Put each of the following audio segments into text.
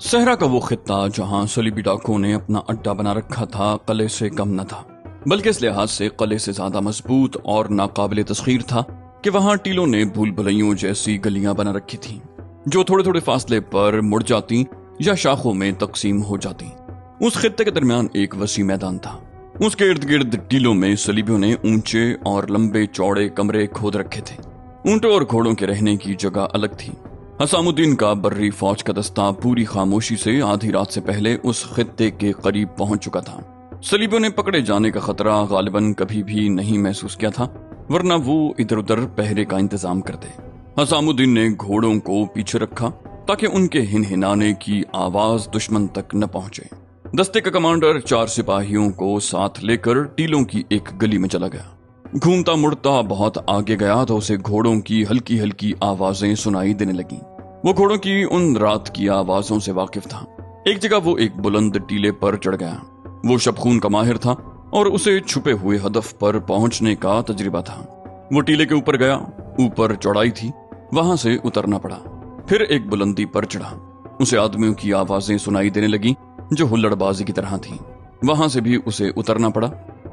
सहरा का वो खित्ता जहां सलीबी डाकुओं ने अपना अड्डा बना रखा था, कले से कम न था, बल्कि इस लिहाज से कले से ज्यादा मजबूत और नाकाबिले तस्खीर था कि वहां टीलों ने भूल भुलैयों जैसी गलियां बना रखी थी जो थोड़े थोड़े फासले पर मुड़ जाती या शाखों में तकसीम हो जाती। उस खित्ते के दरमियान एक वसी मैदान था। उसके इर्द गिर्द टीलों में सलीबियों ने ऊंचे और लंबे चौड़े कमरे खोद रखे थे। ऊंटों और घोड़ों के रहने की जगह अलग थी। हसामुद्दीन का बर्री फौज का दस्ता पूरी खामोशी से आधी रात से पहले उस खित्ते के करीब पहुंच चुका था। सलीबियों ने पकड़े जाने का खतरा गालिबन कभी भी नहीं महसूस किया था, वरना वो इधर उधर पहरे का इंतजाम करते। हसामुद्दीन ने घोड़ों को पीछे रखा ताकि उनके हिनहिनाने की आवाज दुश्मन तक न पहुंचे। दस्ते का कमांडर 4 सिपाहियों को साथ लेकर टीलों की एक गली में चला गया। घूमता मुड़ता बहुत आगे गया तो उसे घोड़ों की हल्की हल्की आवाजें सुनाई देने लगी। वो घोड़ों की उन रात की आवाजों से वाकिफ था। एक जगह वो एक बुलंद टीले पर चढ़ गया। वो शबखून का माहिर था और उसे छुपे हुए हदफ पर पहुंचने का तजुर्बा था। वो टीले के ऊपर गया। ऊपर चौड़ाई थी, वहां से उतरना पड़ा। फिर एक बुलंदी पर चढ़ा। उसे आदमियों की आवाजें सुनाई देने लगी जो हुल्लड़बाजी की तरह थी। वहां से भी उसे उतरना पड़ा।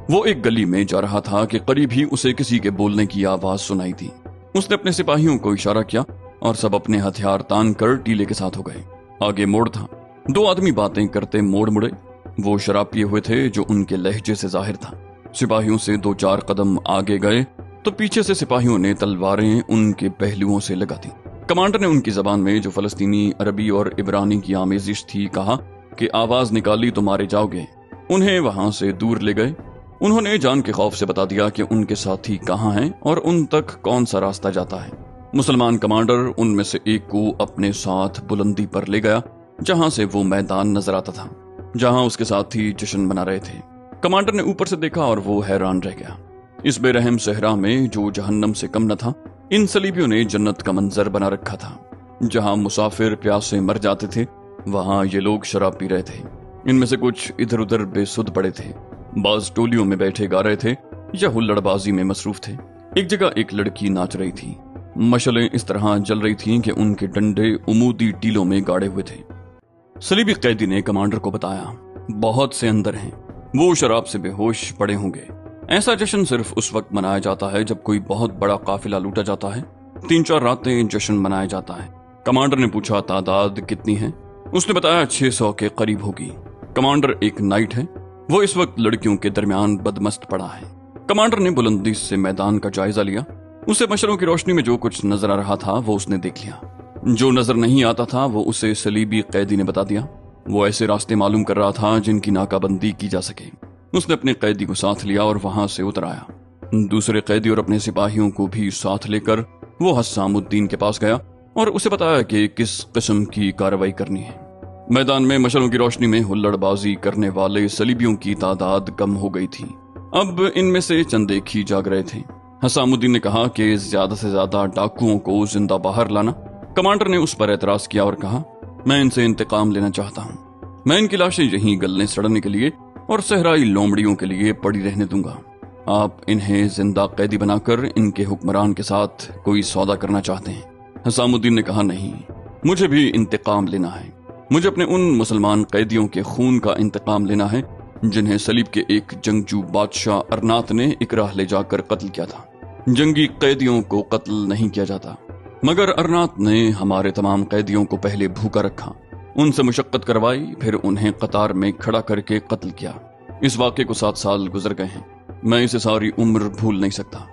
वो एक गली में जा रहा था कि करीब ही उसे किसी के बोलने की आवाज सुनाई दी। उसने अपने सिपाहियों को इशारा किया और सब अपने हथियार तान कर टीले के साथ हो गए। आगे मोड़ था। 2 आदमी बातें करते मोड़ मुड़े। वो शराब पिए हुए थे जो उनके लहजे से जाहिर था। सिपाहियों से 2-4 कदम आगे गए तो पीछे से सिपाहियों ने तलवारें उनके पहलुओं से लगा दी। कमांडर ने उनकी जबान में, जो फलस्तीनी, अरबी और इब्रानी की आमेजिश थी, कहा कि आवाज निकाली तो मारे जाओगे। उन्हें वहां से दूर ले गए। उन्होंने जान के खौफ से बता दिया कि उनके साथी कहाँ हैं और उन तक कौन सा रास्ता जाता है। मुसलमान कमांडर उनमें से एक को अपने साथ बुलंदी पर ले गया जहां से वो मैदान नजर आता था, जहां उसके साथी जश्न मना रहे थे। कमांडर ने ऊपर से देखा और वो हैरान रह गया। इस बेरहम सहरा में जो जहन्नम से कम न था, इन सलीबियों ने जन्नत का मंजर बना रखा था। जहां मुसाफिर प्यास से मर जाते थे, वहां ये लोग शराब पी रहे थे। इनमें से कुछ इधर उधर बेसुध पड़े थे, बाज टोलियों में बैठे गा रहे थे या हुल्लड़बाजी में मसरूफ थे। एक जगह एक लड़की नाच रही थी। मशलें इस तरह जल रही थीं कि उनके डंडे उमूदी टीलों में गाड़े हुए थे। सलीबी कैदी ने कमांडर को बताया, बहुत से अंदर हैं, वो शराब से बेहोश पड़े होंगे। ऐसा जश्न सिर्फ उस वक्त मनाया जाता है जब कोई बहुत बड़ा काफिला लूटा जाता है। 3-4 रातें जश्न मनाया जाता है। कमांडर ने पूछा, तादाद कितनी है? उसने बताया 600 के करीब होगी। कमांडर एक नाइट है, वो इस वक्त लड़कियों के दरमियान बदमस्त पड़ा है। कमांडर ने बुलंदी से मैदान का जायजा लिया। उसे मशलों की रोशनी में जो कुछ नजर आ रहा था वो उसने देख लिया। जो नजर नहीं आता था वो उसे सलीबी कैदी ने बता दिया। वो ऐसे रास्ते मालूम कर रहा था जिनकी नाकाबंदी की जा सके। उसने अपने कैदी को साथ लिया और वहां से उतर आया। दूसरे कैदी और अपने सिपाहियों को भी साथ लेकर वो हसामुद्दीन के पास गया और उसे बताया कि किस किस्म की कार्रवाई करनी है। मैदान में मशलों की रोशनी में हुल्लड़बाजी करने वाले सलीबियों की तादाद कम हो गई थी। अब इनमें से चंद एक ही जाग रहे थे। हसामुद्दीन ने कहा कि ज्यादा से ज्यादा डाकुओं को जिंदा बाहर लाना। कमांडर ने उस पर एतराज किया और कहा, मैं इनसे इंतकाम लेना चाहता हूँ। मैं इनकी लाशें यहीं गलने सड़ने के लिए और सहराई लोमड़ियों के लिए पड़ी रहने दूंगा। आप इन्हें जिंदा कैदी बनाकर इनके हुक्मरान के साथ कोई सौदा करना चाहते हैं? हसामुद्दीन ने कहा, नहीं, मुझे भी इंतकाम लेना है। मुझे अपने उन मुसलमान कैदियों के खून का इंतकाम लेना है जिन्हें सलीब के एक जंगजू बादशाह अरनात ने इकराह ले जाकर कत्ल किया था। जंगी कैदियों को कत्ल नहीं किया जाता, मगर अरनात ने हमारे तमाम कैदियों को पहले भूखा रखा, उनसे मुशक्कत करवाई, फिर उन्हें कतार में खड़ा करके कत्ल किया। इस वाक़े को 7 साल गुजर गए हैं। मैं इसे सारी उम्र भूल नहीं सकता।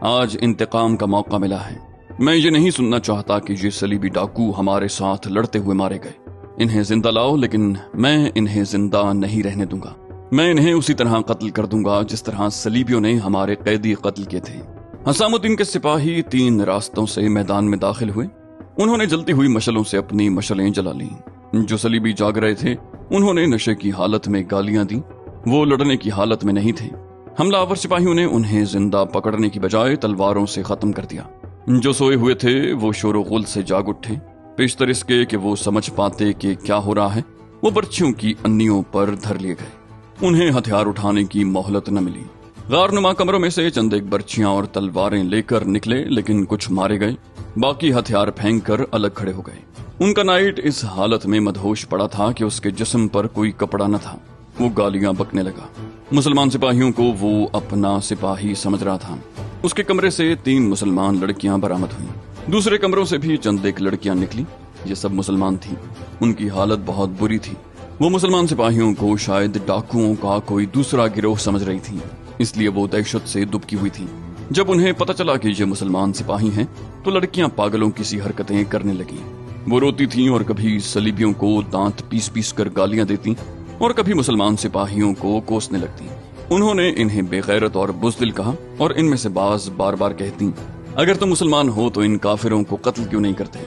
आज इंतकाम का मौका मिला है। मैं ये नहीं सुनना चाहता कि ये सलीबी डाकू हमारे साथ लड़ते हुए मारे गए। इन्हें जिंदा लाओ, लेकिन मैं इन्हें जिंदा नहीं रहने दूंगा। मैं इन्हें उसी तरह कत्ल कर दूंगा जिस तरह सलीबियों ने हमारे कैदी कत्ल किए थे। हसामुद्दीन के सिपाही 3 रास्तों से मैदान में दाखिल हुए। उन्होंने जलती हुई मशलों से अपनी मशलें जला लीं। जो सलीबी जाग रहे थे उन्होंने नशे की हालत में गालियां दी। वो लड़ने की हालत में नहीं थे। हमलावर सिपाहियों ने उन्हें जिंदा पकड़ने की बजाय तलवारों से खत्म कर दिया। जो सोए हुए थे वो शोरो गुल से जाग उठे। पेशतर इसके कि वो समझ पाते कि क्या हो रहा है, वो बर्छियों की अन्नियों पर धर लिए गए। उन्हें हथियार उठाने की मोहलत न मिली। गारनुमा कमरों में से चंद एक बर्छियां और तलवारें लेकर निकले, लेकिन कुछ मारे गए। बाकी हथियार फेंक कर अलग खड़े हो गए। उनका नाइट इस हालत में मदहोश पड़ा था कि उसके जिस्म पर कोई कपड़ा न था। वो गालियां बकने लगा। मुसलमान सिपाहियों को वो अपना सिपाही समझ रहा था। उसके कमरे से 3 मुसलमान लड़कियां बरामद हुई। दूसरे कमरों से भी चंद एक लड़कियां निकली। ये सब मुसलमान थी। उनकी हालत बहुत बुरी थी। वो मुसलमान सिपाहियों को शायद डाकुओं का कोई दूसरा गिरोह समझ रही थी, इसलिए वो दहशत से दुबकी हुई थी। जब उन्हें पता चला कि ये मुसलमान सिपाही हैं, तो लड़कियां पागलों की सी हरकतें करने लगी। वो रोती थीं और कभी सलीबियों को दांत पीस पीस कर गालियां देती और कभी मुसलमान सिपाहियों को कोसने लगती। उन्होंने इन्हें बेगैरत और बुज़दिल कहा और इनमें से बाज बार बार कहती, अगर तुम मुसलमान हो तो इन काफिरों को कत्ल क्यों नहीं करते?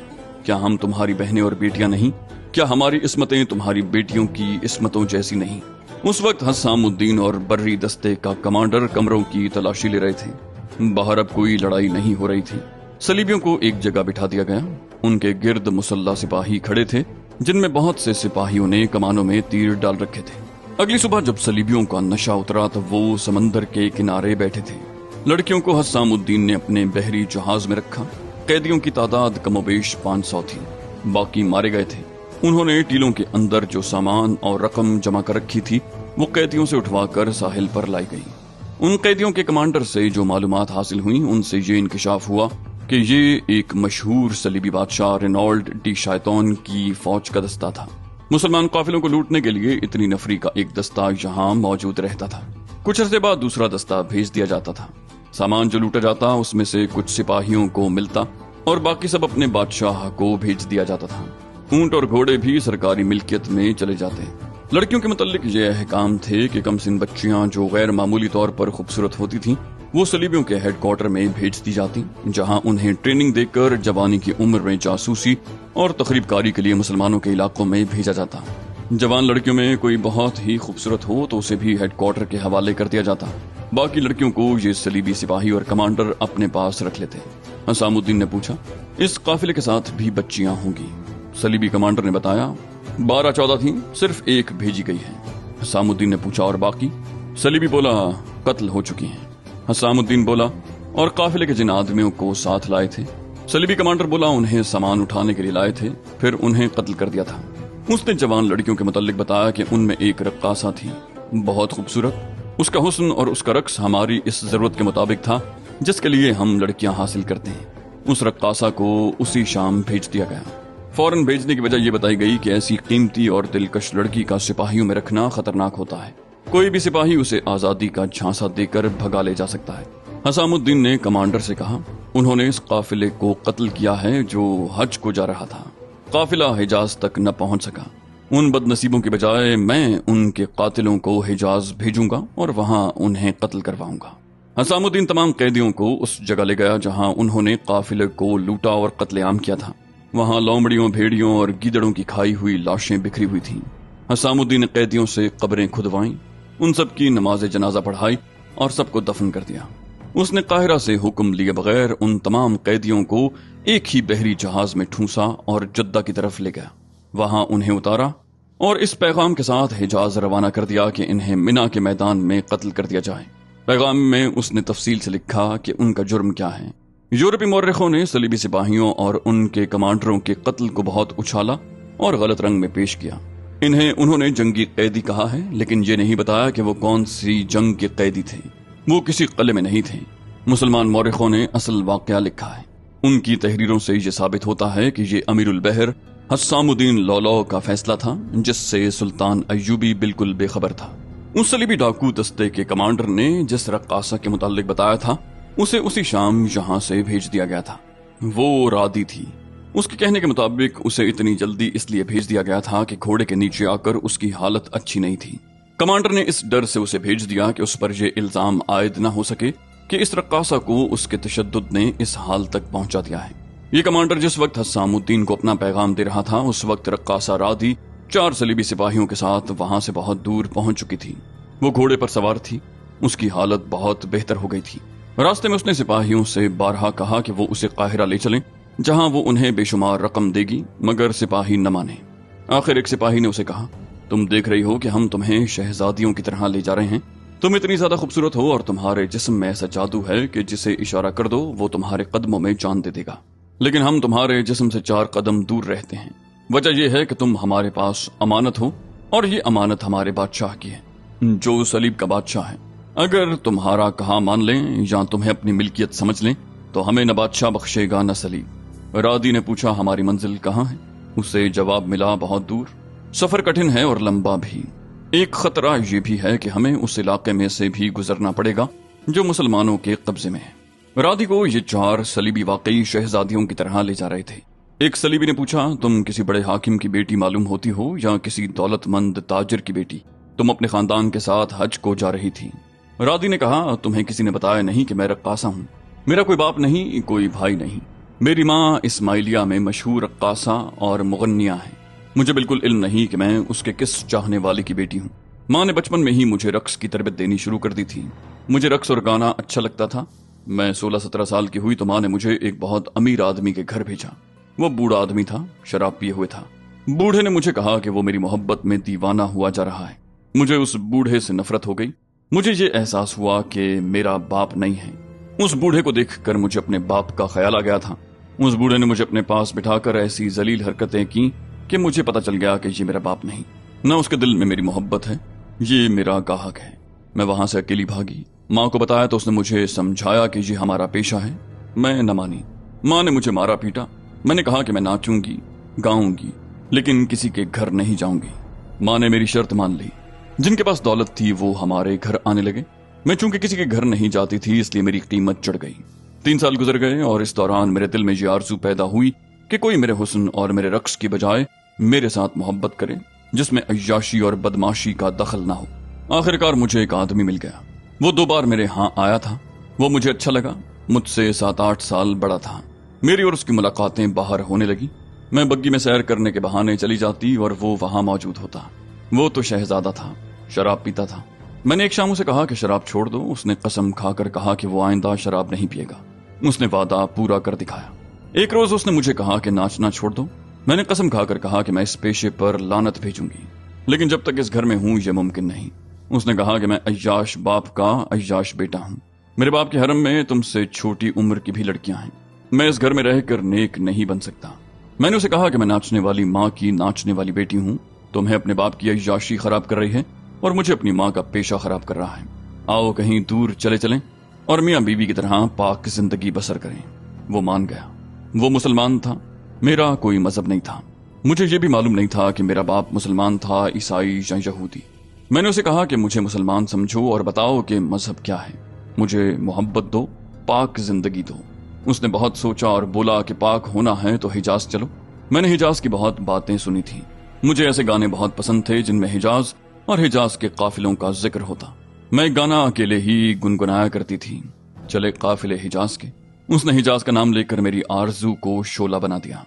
क्या हम तुम्हारी बहनें और बेटियां नहीं? क्या हमारी इस्मतें तुम्हारी बेटियों की इस्मतों जैसी नहीं? उस वक्त हसामुद्दीन और बर्री दस्ते का कमांडर कमरों की तलाशी ले रहे थे। बाहर अब कोई लड़ाई नहीं हो रही थी। सलीबियों को एक जगह बिठा दिया गया। उनके गिर्द मुसल्ला सिपाही खड़े थे, जिनमें बहुत से सिपाहियों ने कमानों में तीर डाल रखे थे। अगली सुबह जब सलीबियों का नशा उतरा तो वो समंदर के किनारे बैठे थे। लड़कियों को हसामुद्दीन ने अपने बहरी जहाज में रखा। कैदियों की तादाद कमोबेश 500 थी, बाकी मारे गए थे। उन्होंने टीलों के अंदर जो सामान और रकम जमा कर रखी थी वो कैदियों से उठवाकर साहिल पर लाई गई। उन कैदियों के कमांडर से जो मालूमात हासिल हुई, उनसे ये इंकशाफ हुआ कि ये एक मशहूर सलीबी बादशाह रेनॉल्ड डी शायतौन की फौज का दस्ता था। मुसलमान काफिलों को लूटने के लिए इतनी नफरी का एक दस्ता यहाँ मौजूद रहता था। कुछ अरसे बाद दूसरा दस्ता भेज दिया जाता था। सामान जो लूटा जाता उसमें से कुछ सिपाहियों को मिलता और बाकी सब अपने बादशाह को भेज दिया जाता था। ऊंट और घोड़े भी सरकारी मिल्कियत में चले जाते। लड़कियों के मुतालिक ये अहकाम थे कि कमसिन बच्चियां जो गैर मामूली तौर पर खूबसूरत होती थीं, वो सलीबियों के हेडक्वार्टर में भेज दी जाती, जहां उन्हें ट्रेनिंग देकर जवानी की उम्र में जासूसी और तखरीबकारी के लिए मुसलमानों के इलाकों में भेजा जाता। जवान लड़कियों में कोई बहुत ही खूबसूरत हो तो उसे भी हेडक्वार्टर के हवाले कर दिया जाता। बाकी लड़कियों को ये सलीबी सिपाही और कमांडर अपने पास रख लेते। हसामुद्दीन ने पूछा, इस काफिले के साथ भी बच्चियां होंगी? सलीबी कमांडर ने बताया, 12-14 थी, सिर्फ एक भेजी गई है। हसामुद्दीन ने पूछा, और बाकी? सलीबी बोला, कत्ल हो चुकी हैं। हसामुद्दीन बोला, और काफिले के जिन आदमियों को साथ लाए थे? सलीबी कमांडर बोला, उन्हें सामान उठाने के लिए लाए थे, फिर उन्हें कत्ल कर दिया था। उसने जवान लड़कियों के मुतालिक बताया कि उनमें एक रक्कासा थी, बहुत खूबसूरत। उसका हुस्न और उसका रक्स हमारी इस जरूरत के मुताबिक था जिसके लिए हम लड़कियां हासिल करते हैं। उस रक्कासा को उसी शाम भेज दिया गया। फौरन भेजने की वजह यह बताई गई कि ऐसी कीमती और दिलकश लड़की का सिपाहियों में रखना खतरनाक होता है। कोई भी सिपाही उसे आजादी का झांसा देकर भगा ले जा सकता है। हसामुद्दीन ने कमांडर से कहा, उन्होंने इस काफिले को कत्ल किया है जो हज को जा रहा था। काफिला हिजाज तक न पहुंच सका। उन बदनसीबों की बजाय मैं उनके कातिलों को हिजाज भेजूंगा और वहां उन्हें कत्ल करवाऊंगा। हसामुद्दीन तमाम कैदियों को उस जगह ले गया जहां उन्होंने काफिले को लूटा और कत्लेआम किया था। वहां लोमड़ियों, भेड़ियों और गीदड़ों की खाई हुई लाशें बिखरी हुई थीं। हसामुद्दीन ने कैदियों से कब्रें खुदवाईं, उन सब की नमाज जनाजा पढ़ाई और सबको दफन कर दिया। उसने काहिरा से हुक्म लिए बगैर उन तमाम कैदियों को एक ही बहरी जहाज में ठूंसा और जद्दा की तरफ ले गया। वहां उन्हें उतारा और इस पैगाम के साथ हिजाज रवाना कर दिया कि इन्हें मिना के मैदान में कत्ल कर दिया जाए। पैगाम में उसने तफसील से लिखा कि उनका जुर्म क्या है। यूरोपी मौर्रिखों ने सलीबी सिपाहियों और उनके कमांडरों के कत्ल को बहुत उछाला और गलत रंग में पेश किया। इन्हें उन्होंने जंगी कैदी कहा है, लेकिन ये नहीं बताया कि वो कौन सी जंग के कैदी थे। वो किसी कले में नहीं थे। मुसलमान मौर्रिखों ने असल वाकया लिखा है। उनकी तहरीरों से ये साबित होता है कि ये अमीरुल बहर हसामुद्दीन लौलौ का फैसला था, जिससे सुल्तान अय्यूबी बिल्कुल बेखबर था। उस सलीबी डाकू दस्ते के कमांडर ने जिस रक्कासा के मुतालिक बताया था, उसे उसी शाम यहाँ से भेज दिया गया था। वो रादी थी। उसके कहने के मुताबिक उसे इतनी जल्दी इसलिए भेज दिया गया था कि घोड़े के नीचे आकर उसकी हालत अच्छी नहीं थी। कमांडर ने इस डर से उसे भेज दिया कि उस पर यह इल्जाम आयद न हो सके कि इस रक्कासा को उसके तशद्दुद ने इस हाल तक पहुंचा दिया है। ये कमांडर जिस वक्त हसामुद्दीन को अपना पैगाम दे रहा था, उस वक्त रक्कासा रादी 4 सलीबी सिपाहियों के साथ वहां से बहुत दूर पहुंच चुकी थी। वो घोड़े पर सवार थी। उसकी हालत बहुत बेहतर हो गई थी। रास्ते में उसने सिपाहियों से बारहा कहा कि वो उसे काहिरा ले चलें, जहां वो उन्हें बेशुमार रकम देगी, मगर सिपाही न माने। आखिर एक सिपाही ने उसे कहा, तुम देख रही हो कि हम तुम्हें शहजादियों की तरह ले जा रहे हैं। तुम इतनी ज्यादा खूबसूरत हो और तुम्हारे जिस्म में ऐसा जादू है कि जिसे इशारा कर दो वो तुम्हारे कदमों में जान दे देगा। لیکن ہم تمہارے جسم سے 4 قدم دور رہتے ہیں۔ وجہ یہ ہے کہ تم ہمارے پاس امانت ہو، اور یہ امانت ہمارے بادشاہ کی ہے جو صلیب کا بادشاہ ہے۔ اگر تمہارا کہا مان لیں یا تمہیں اپنی ملکیت سمجھ لیں تو ہمیں نہ بادشاہ بخشے گا نہ صلیب۔ رادی نے پوچھا ہماری منزل کہاں ہے؟ اسے جواب ملا بہت دور، سفر کٹھن ہے اور لمبا بھی۔ ایک خطرہ یہ بھی ہے کہ ہمیں اس علاقے میں سے بھی گزرنا پڑے گا جو مسلمانوں کے قبضے میں ہے۔ رادی کو یہ 4 صلیبی واقعی شہزادیوں کی طرح لے جا رہے تھے۔ ایک صلیبی نے پوچھا تم کسی بڑے حاکم کی بیٹی معلوم ہوتی ہو یا کسی دولت مند تاجر کی بیٹی؟ تم اپنے خاندان کے ساتھ حج کو جا رہی تھی۔ رادی نے کہا تمہیں کسی نے بتایا نہیں کہ میں رقاصہ ہوں؟ میرا کوئی باپ نہیں، کوئی بھائی نہیں۔ میری ماں اسماعیلیہ میں مشہور رقاصہ اور مغنیہ ہے۔ مجھے بالکل علم نہیں کہ میں اس کے کس چاہنے والے کی بیٹی ہوں۔ ماں نے بچپن میں ہی مجھے رقص کی تربیت دینی شروع کر دی تھی۔ مجھے رقص اور گانا اچھا لگتا تھا۔ میں 16-17 سال کی ہوئی تو ماں نے مجھے ایک بہت امیر آدمی کے گھر بھیجا۔ وہ بوڑھا آدمی تھا، شراب پیے ہوئے تھا۔ بوڑھے نے مجھے کہا کہ وہ میری محبت میں دیوانہ ہوا جا رہا ہے۔ مجھے اس بوڑھے سے نفرت ہو گئی۔ مجھے یہ احساس ہوا کہ میرا باپ نہیں ہے۔ اس بوڑھے کو دیکھ کر مجھے اپنے باپ کا خیال آ گیا تھا۔ اس بوڑھے نے مجھے اپنے پاس بٹھا کر ایسی ذلیل حرکتیں کی کہ مجھے پتا چل گیا کہ یہ میرا باپ نہیں، نہ اس کے دل میں میری محبت ہے، یہ میرا گاہک ہے۔ میں وہاں سے اکیلی بھاگی۔ ماں کو بتایا تو اس نے مجھے سمجھایا کہ یہ ہمارا پیشہ ہے۔ میں نہ مانی۔ ماں نے مجھے مارا پیٹا۔ میں نے کہا کہ میں ناچوں گی، گاؤں گی، لیکن کسی کے گھر نہیں جاؤں گی۔ ماں نے میری شرط مان لی۔ جن کے پاس دولت تھی وہ ہمارے گھر آنے لگے۔ میں چونکہ کسی کے گھر نہیں جاتی تھی اس لیے میری قیمت چڑھ گئی۔ 3 سال گزر گئے اور اس دوران میرے دل میں یہ آرزو پیدا ہوئی کہ کوئی میرے حسن اور میرے رقص کی بجائے میرے ساتھ محبت کرے جس میں عیاشی اور بدماشی کا دخل نہ ہو۔ آخرکار مجھے ایک آدمی مل گیا۔ وہ 2 بار میرے ہاں آیا تھا۔ وہ مجھے اچھا لگا۔ مجھ سے 7-8 سال بڑا تھا۔ میری اور اس کی ملاقاتیں باہر ہونے لگی۔ میں بگی میں سیر کرنے کے بہانے چلی جاتی اور وہ وہاں موجود ہوتا۔ وہ تو شہزادہ تھا، شراب پیتا تھا۔ میں نے ایک شام اسے کہا کہ شراب چھوڑ دو۔ اس نے قسم کھا کر کہا کہ وہ آئندہ شراب نہیں پیے گا۔ اس نے وعدہ پورا کر دکھایا۔ ایک روز اس نے مجھے کہا کہ ناچنا چھوڑ دو۔ میں نے قسم کھا کر کہا کہ میں اس پیشے پر لعنت بھیجوں گی، لیکن جب تک اس گھر میں ہوں یہ ممکن نہیں۔ اس نے کہا کہ میں عیاش باپ کا عیاش بیٹا ہوں۔ میرے باپ کے حرم میں تم سے چھوٹی عمر کی بھی لڑکیاں ہیں۔ میں اس گھر میں رہ کر نیک نہیں بن سکتا۔ میں نے اسے کہا کہ میں ناچنے والی ماں کی ناچنے والی بیٹی ہوں۔ تمہیں اپنے باپ کی عیاشی خراب کر رہی ہے اور مجھے اپنی ماں کا پیشہ خراب کر رہا ہے۔ آؤ کہیں دور چلے چلیں اور میاں بیوی کی طرح پاک زندگی بسر کریں۔ وہ مان گیا۔ وہ مسلمان تھا، میرا کوئی مذہب نہیں تھا۔ مجھے یہ بھی معلوم نہیں تھا کہ میرا باپ مسلمان تھا، عیسائی یا یہودی۔ میں نے اسے کہا کہ مجھے مسلمان سمجھو اور بتاؤ کہ مذہب کیا ہے۔ مجھے محبت دو، پاک زندگی دو۔ اس نے بہت سوچا اور بولا کہ پاک ہونا ہے تو حجاز چلو۔ میں نے حجاز کی بہت باتیں سنی تھی۔ مجھے ایسے گانے بہت پسند تھے جن میں حجاز اور حجاز کے قافلوں کا ذکر ہوتا۔ میں ایک گانا اکیلے ہی گنگنایا کرتی تھی، چلے قافلے حجاز کے۔ اس نے حجاز کا نام لے کر میری آرزو کو شعلہ بنا دیا۔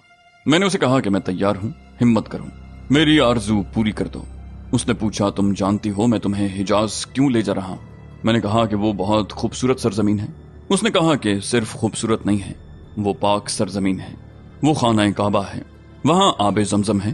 میں نے اسے کہا کہ میں تیار ہوں، ہمت کرو، میری آرزو پوری کر دو۔ اس نے پوچھا تم جانتی ہو میں تمہیں حجاز کیوں لے جا رہا ہوں؟ میں نے کہا کہ وہ بہت خوبصورت سرزمین ہے۔ اس نے کہا کہ صرف خوبصورت نہیں ہے، وہ پاک سرزمین ہے، وہ خانہ کعبہ ہے، وہاں آب زمزم ہے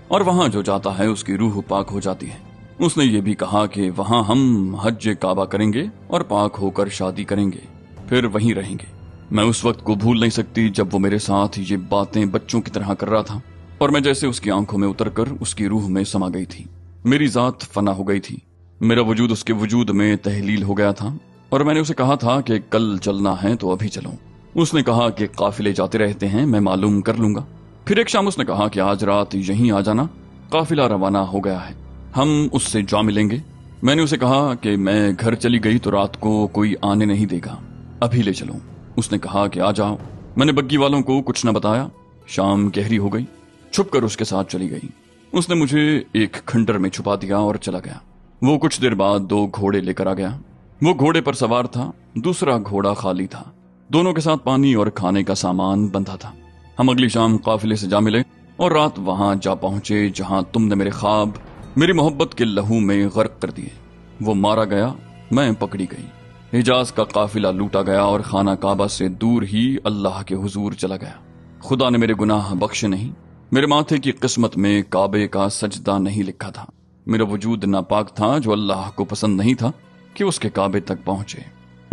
اور وہاں جو جاتا ہے اس کی روح پاک ہو جاتی ہے۔ اس نے یہ بھی کہا کہ وہاں ہم حج کعبہ کریں گے اور پاک ہو کر شادی کریں گے، پھر وہیں رہیں گے۔ میں اس وقت کو بھول نہیں سکتی جب وہ میرے ساتھ یہ باتیں بچوں کی طرح کر رہا تھا اور میں جیسے اس کی آنکھوں میں اتر کر اس کی روح میں سما گئی تھی۔ میری ذات فنا ہو گئی تھی، میرا وجود اس کے وجود میں تحلیل ہو گیا تھا اور میں نے اسے کہا تھا کہ کل چلنا ہے تو ابھی چلو۔ اس نے کہا کہ قافلے جاتے رہتے ہیں، میں معلوم کر لوں گا۔ پھر ایک شام اس نے کہا کہ آج رات یہیں آ جانا، قافلہ روانہ ہو گیا ہے، ہم اس سے جا ملیں گے۔ میں نے اسے کہا کہ میں گھر چلی گئی تو رات کو کوئی آنے نہیں دے گا، ابھی لے چلوں۔ اس نے کہا کہ آ جاؤ۔ میں نے بگی والوں کو کچھ نہ بتایا۔ شام گہری ہو گئی، چھپ کر اس کے ساتھ چلی گئی۔ اس نے مجھے ایک کھنڈر میں چھپا دیا اور چلا گیا۔ وہ کچھ دیر بعد 2 گھوڑے لے کر آ گیا۔ وہ گھوڑے پر سوار تھا، دوسرا گھوڑا خالی تھا، دونوں کے ساتھ پانی اور کھانے کا سامان بندھا تھا۔ ہم اگلی شام قافلے سے جا ملے اور رات وہاں جا پہنچے جہاں تم نے میرے خواب میری محبت کے لہو میں غرق کر دیے۔ وہ مارا گیا، میں پکڑی گئی۔ حجاز کا قافلہ لوٹا گیا اور خانہ کعبہ سے دور ہی اللہ کے حضور چلا گیا۔ خدا نے میرے گناہ بخشے نہیں۔ میرے ماتھے کی قسمت میں کعبے کا سجدہ نہیں لکھا تھا۔ میرا وجود ناپاک تھا جو اللہ کو پسند نہیں تھا کہ اس کے کعبے تک پہنچے۔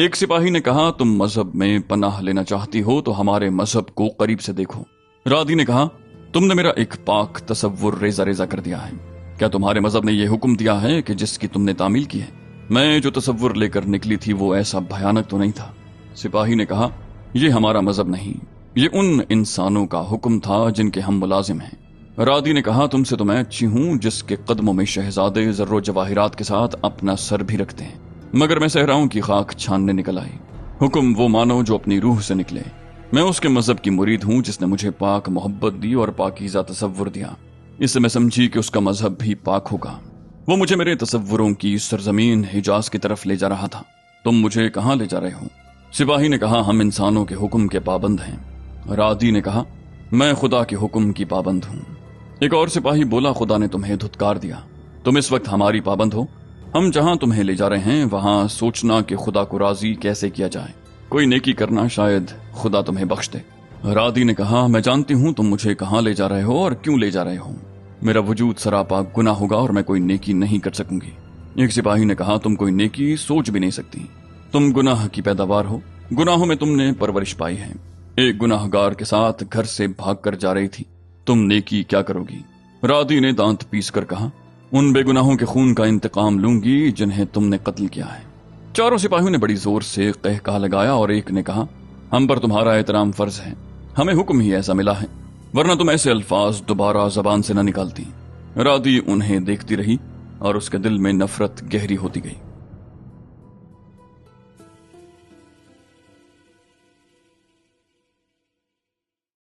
ایک سپاہی نے کہا تم مذہب میں پناہ لینا چاہتی ہو تو ہمارے مذہب کو قریب سے دیکھو۔ رادی نے کہا تم نے میرا ایک پاک تصور ریزہ ریزہ کر دیا ہے۔ کیا تمہارے مذہب نے یہ حکم دیا ہے کہ جس کی تم نے تعمیل کی ہے؟ میں جو تصور لے کر نکلی تھی وہ ایسا بھیانک تو نہیں تھا۔ سپاہی نے کہا یہ ہمارا مذہب نہیں، یہ ان انسانوں کا حکم تھا جن کے ہم ملازم ہیں۔ رادی نے کہا تم سے تو میں اچھی ہوں جس کے قدموں میں شہزادے زر و جواہرات کے ساتھ اپنا سر بھی رکھتے ہیں، مگر میں صحراؤں کی خاک چھاننے نکل آئی۔ حکم وہ مانو جو اپنی روح سے نکلے۔ میں اس کے مذہب کی مرید ہوں جس نے مجھے پاک محبت دی اور پاکیزہ تصور دیا، اس سے میں سمجھی کہ اس کا مذہب بھی پاک ہوگا۔ وہ مجھے میرے تصوروں کی سرزمین حجاز کی طرف لے جا رہا تھا۔ تم مجھے کہاں لے جا رہے ہو؟ سپاہی نے کہا ہم انسانوں کے حکم کے پابند ہیں۔ رادی نے کہا میں خدا کے حکم کی پابند ہوں۔ ایک اور سپاہی بولا خدا نے تمہیں دھتکار دیا، تم اس وقت ہماری پابند ہو۔ ہم جہاں تمہیں لے جا رہے ہیں وہاں سوچنا کہ خدا کو راضی کیسے کیا جائے، کوئی نیکی کرنا، شاید خدا تمہیں بخش دے۔ رادی نے کہا میں جانتی ہوں تم مجھے کہاں لے جا رہے ہو اور کیوں لے جا رہے ہو۔ میرا وجود سراپا گناہ ہوگا اور میں کوئی نیکی نہیں کر سکوں گی۔ ایک سپاہی نے کہا تم کوئی نیکی سوچ بھی نہیں سکتی، تم گناہ کی پیداوار ہو، گناہوں میں تم نے پرورش پائی ہے۔ ایک گناہ گار کے ساتھ گھر سے بھاگ کر جا رہی تھی، تم نیکی کیا کرو گی؟ رادی نے دانت پیس کر کہا ان بے گناہوں کے خون کا انتقام لوں گی جنہیں تم نے قتل کیا ہے۔ چاروں سپاہیوں نے بڑی زور سے قہقہ لگایا اور ایک نے کہا ہم پر تمہارا احترام فرض ہے، ہمیں حکم ہی ایسا ملا ہے، ورنہ تم ایسے الفاظ دوبارہ زبان سے نہ نکالتی۔ رادی انہیں دیکھتی رہی اور اس کے دل میں نفرت گہری ہوتی گئی۔